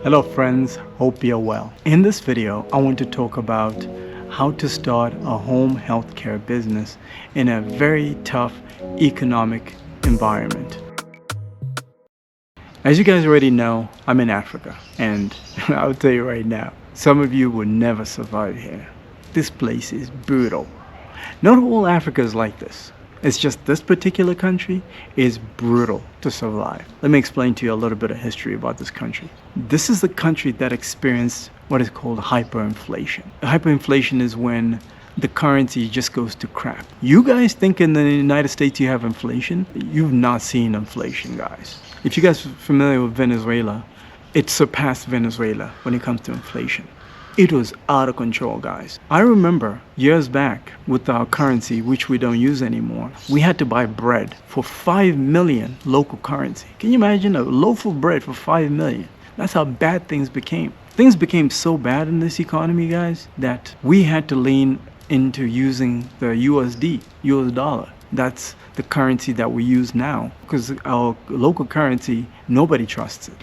Hello friends, hope you're well. In this video, I want to talk about how to start a home healthcare business in a very tough economic environment. As you guys already know, I'm in Africa, and I'll tell you right now, some of you will never survive here. This place is brutal. Not all Africa is like this. It's just this particular country is brutal to survive. Let me explain to you a little bit of history about this country. This is the country that experienced what is called hyperinflation. Hyperinflation is when the currency just goes to crap. You guys think in the United States you have inflation? You've not seen inflation, guys. If you guys are familiar with Venezuela, it surpassed Venezuela when it comes to inflation. It was out of control, guys. I remember years back with our currency, which we don't use anymore, we had to buy bread for 5 million local currency. Can you imagine a loaf of bread for 5 million? That's how bad things became. Things became so bad in this economy, guys, that we had to lean into using the USD, US dollar. That's the currency that we use now, because our local currency, nobody trusts it.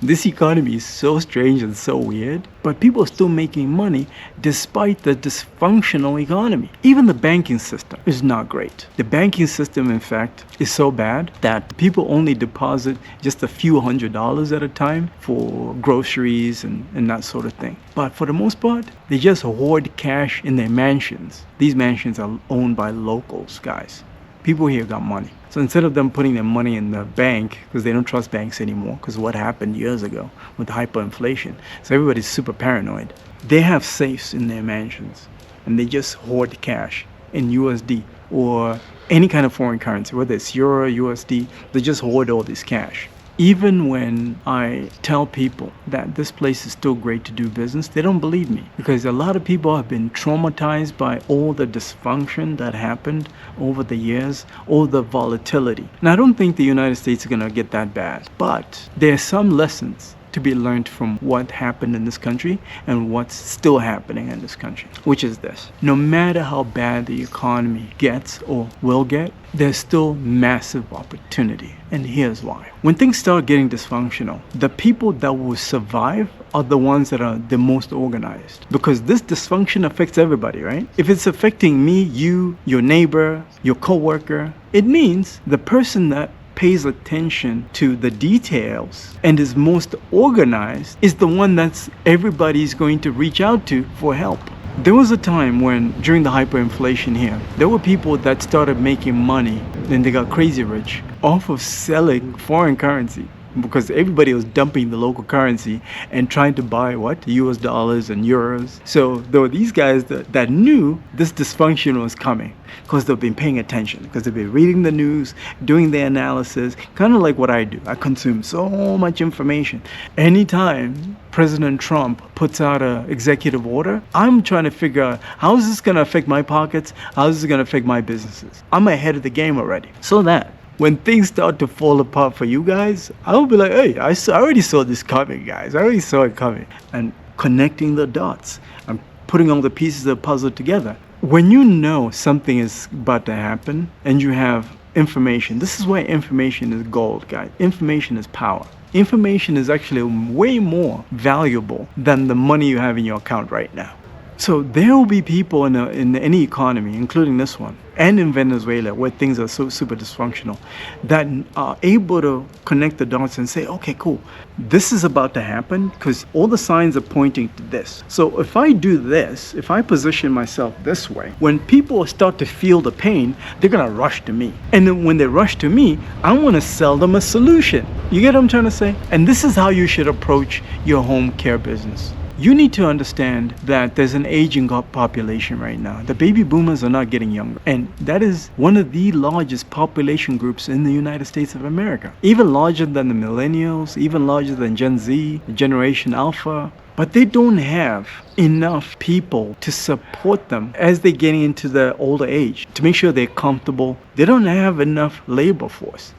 This economy is so strange and so weird, but people are still making money despite the dysfunctional economy. Even the banking system is not great. The banking system, in fact, is so bad that people only deposit just a few $100s at a time for groceries and that sort of thing. But for the most part, they just hoard cash in their mansions. These mansions are owned by locals, guys. People here got money. So instead of them putting their money in the bank, because they don't trust banks anymore, because what happened years ago with hyperinflation, so everybody's super paranoid, they have safes in their mansions and they just hoard cash in USD or any kind of foreign currency, whether it's Euro, USD, they just hoard all this cash. Even when I tell people that this place is still great to do business, they don't believe me, because a lot of people have been traumatized by all the dysfunction that happened over the years, all the volatility. And I don't think the United States is going to get that bad, but there are some lessons to be learned from what happened in this country and what's still happening in this country, which is this. No matter how bad the economy gets or will get, there's still massive opportunity. And here's why. When things start getting dysfunctional, the people that will survive are the ones that are the most organized. Because this dysfunction affects everybody, right? If it's affecting me, you, your neighbor, your coworker, it means the person that pays attention to the details and is most organized is the one that's everybody's going to reach out to for help. There was a time when, during the hyperinflation here, there were people that started making money and they got crazy rich off of selling foreign currency, because everybody was dumping the local currency and trying to buy US dollars and euros. So there were these guys that knew this dysfunction was coming, because they've been paying attention, because they've been reading the news, doing the analysis, kind of like what I do. I consume so much information. Anytime President Trump puts out an executive order, I'm trying to figure out, how is this going to affect my pockets? How is this going to affect my businesses? I'm ahead of the game already. So that when things start to fall apart for you guys, I'll be like, hey, I already saw this coming, guys. I already saw it coming. And connecting the dots. I'm putting all the pieces of the puzzle together. When you know something is about to happen and you have information, this is why information is gold, guys. Information is power. Information is actually way more valuable than the money you have in your account right now. So there will be people in any economy, including this one, and in Venezuela, where things are so super dysfunctional, that are able to connect the dots and say, okay, cool, this is about to happen because all the signs are pointing to this. So if I do this, if I position myself this way, when people start to feel the pain, they're going to rush to me. And then when they rush to me, I want to sell them a solution. You get what I'm trying to say? And this is how you should approach your home care business. You need to understand that there's an aging population right now. The baby boomers are not getting younger. And that is one of the largest population groups in the United States of America. Even larger than the millennials, even larger than Gen Z, Generation Alpha. But they don't have enough people to support them as they're getting into the older age, to make sure they're comfortable. They don't have enough labor force.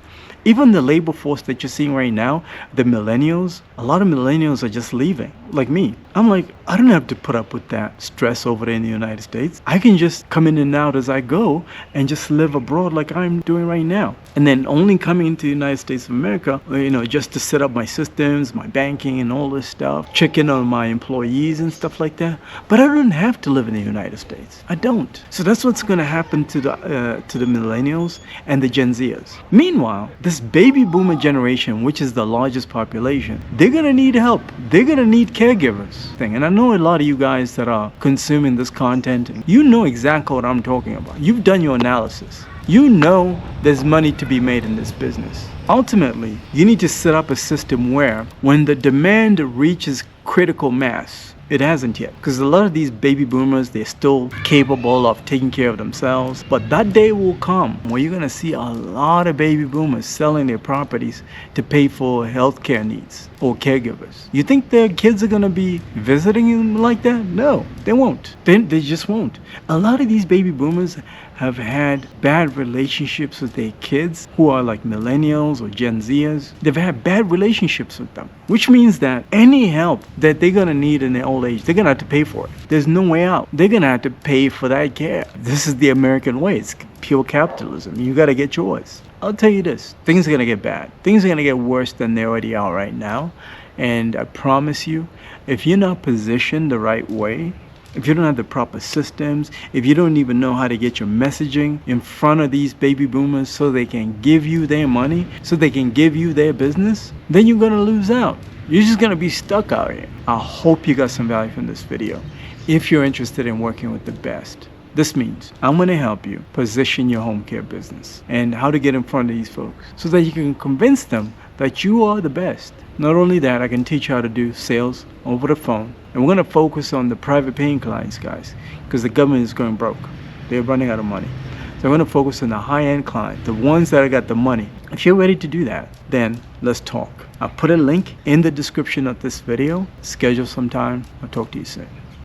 Even the labor force that you're seeing right now, the millennials, a lot of millennials are just leaving, like me. I'm like, I don't have to put up with that stress over there in the United States. I can just come in and out as I go and just live abroad like I'm doing right now. And then only coming into the United States of America, just to set up my systems, my banking and all this stuff, check in on my employees and stuff like that. But I don't have to live in the United States. I don't. So that's what's going to happen to the millennials and the Gen Zers. Meanwhile, this baby boomer generation, which is the largest population, they're going to need help. They're going to need caregivers. And I know a lot of you guys that are consuming this content, you know exactly what I'm talking about. You've done your analysis. You know there's money to be made in this business. Ultimately, you need to set up a system where when the demand reaches critical mass, it hasn't yet, because a lot of these baby boomers, they're still capable of taking care of themselves. But that day will come where you're going to see a lot of baby boomers selling their properties to pay for healthcare needs or caregivers. You think their kids are going to be visiting them like that? No, they won't. They just won't. A lot of these baby boomers have had bad relationships with their kids who are like millennials or Gen Zers. They've had bad relationships with them, which means that any help that they're going to need in their old age, they're going to have to pay for it. There's no way out. They're going to have to pay for that care. This is the American way. It's pure capitalism. You got to get yours. I'll tell you this, things are going to get bad. Things are going to get worse than they already are right now. And I promise you, if you're not positioned the right way, if you don't have the proper systems, if you don't even know how to get your messaging in front of these baby boomers so they can give you their money, so they can give you their business, then you're going to lose out. You're just going to be stuck out here. I hope you got some value from this video. If you're interested in working with the best, this means I'm going to help you position your home care business and how to get in front of these folks so that you can convince them that you are the best. Not only that, I can teach you how to do sales over the phone. And we're going to focus on the private paying clients, guys, because the government is going broke. They're running out of money. So I'm going to focus on the high-end client, the ones that got the money. If you're ready to do that, then let's talk. I'll put a link in the description of this video. Schedule some time. I'll talk to you soon.